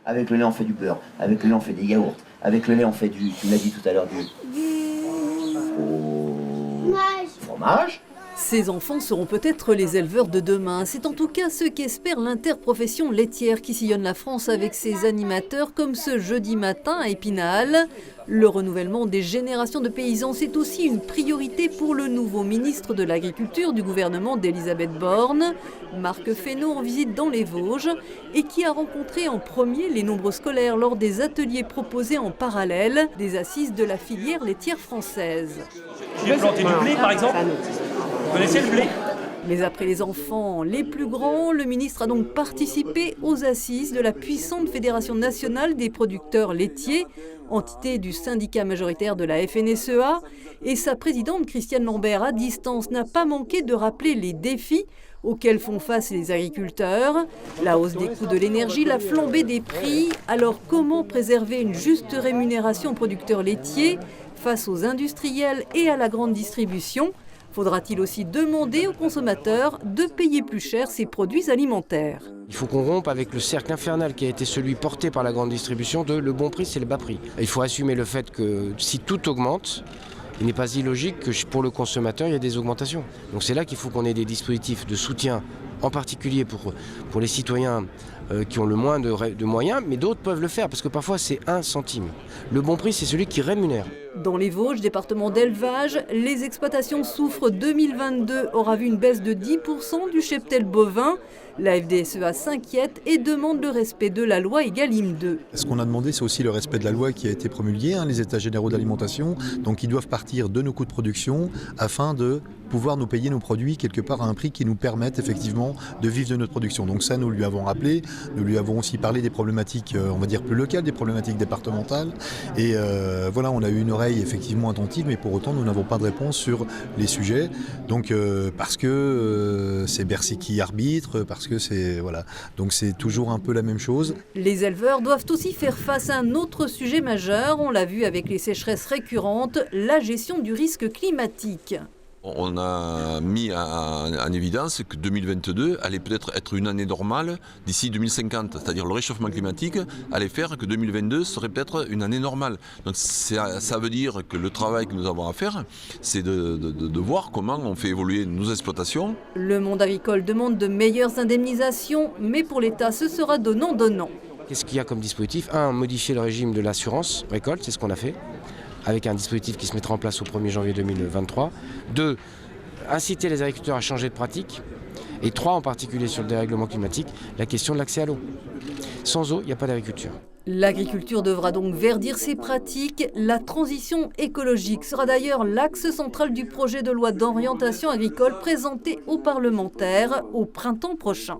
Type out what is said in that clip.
Avec le lait, on fait du beurre. Avec le lait, on fait des yaourts. Avec le lait, on fait du, tu l'as dit tout à l'heure, du fromage. Ces enfants seront peut-être les éleveurs de demain. C'est en tout cas ce qu'espère l'interprofession laitière qui sillonne la France avec ses animateurs comme ce jeudi matin à Épinal. Le renouvellement des générations de paysans, c'est aussi une priorité pour le nouveau ministre de l'Agriculture du gouvernement d'Elisabeth Borne, Marc Fesneau, en visite dans les Vosges et qui a rencontré en premier les nombreux scolaires lors des ateliers proposés en parallèle des assises de la filière laitière française. J'ai planté du blé par exemple. Vous connaissez le blé? Mais après les enfants les plus grands, le ministre a donc participé aux assises de la puissante Fédération nationale des producteurs laitiers, entité du syndicat majoritaire de la FNSEA, et sa présidente Christiane Lambert à distance n'a pas manqué de rappeler les défis auxquels font face les agriculteurs, la hausse des coûts de l'énergie, la flambée des prix. Alors comment préserver une juste rémunération aux producteurs laitiers face aux industriels et à la grande distribution ? Faudra-t-il aussi demander aux consommateurs de payer plus cher ces produits alimentaires? Il faut qu'on rompe avec le cercle infernal qui a été celui porté par la grande distribution de le bon prix, c'est le bas prix. Il faut assumer le fait que si tout augmente, il n'est pas illogique que pour le consommateur, il y ait des augmentations. Donc c'est là qu'il faut qu'on ait des dispositifs de soutien, en particulier pour les citoyens qui ont le moins de moyens, mais d'autres peuvent le faire, parce que parfois c'est 1 centime. Le bon prix, c'est celui qui rémunère. Dans les Vosges, département d'élevage, les exploitations souffrent. 2022 aura vu une baisse de 10% du cheptel bovin. La FDSEA s'inquiète et demande le respect de la loi Egalim 2. Ce qu'on a demandé, c'est aussi le respect de la loi qui a été promulguée, les états généraux d'alimentation. Donc ils doivent partir de nos coûts de production afin de pouvoir nous payer nos produits quelque part à un prix qui nous permette effectivement de vivre de notre production. Donc ça, nous lui avons rappelé, nous lui avons aussi parlé des problématiques, on va dire plus locales, des problématiques départementales. Et voilà, on a eu une oreille effectivement attentive, mais pour autant, nous n'avons pas de réponse sur les sujets. Donc parce que c'est Bercy qui arbitre, parce que c'est voilà, donc c'est toujours un peu la même chose. Les éleveurs doivent aussi faire face à un autre sujet majeur. On l'a vu avec les sécheresses récurrentes, la gestion du risque climatique. On a mis en évidence que 2022 allait peut-être être une année normale d'ici 2050, c'est-à-dire le réchauffement climatique allait faire que 2022 serait peut-être une année normale. Donc ça veut dire que le travail que nous avons à faire, c'est de voir comment on fait évoluer nos exploitations. Le monde agricole demande de meilleures indemnisations, mais pour l'État, ce sera donnant-donnant. Qu'est-ce qu'il y a comme dispositif? 1, modifier le régime de l'assurance récolte, c'est ce qu'on a fait, avec un dispositif qui se mettra en place au 1er janvier 2023. 2, inciter les agriculteurs à changer de pratique. Et 3, en particulier sur le dérèglement climatique, la question de l'accès à l'eau. Sans eau, il n'y a pas d'agriculture. L'agriculture devra donc verdir ses pratiques. La transition écologique sera d'ailleurs l'axe central du projet de loi d'orientation agricole présenté aux parlementaires au printemps prochain.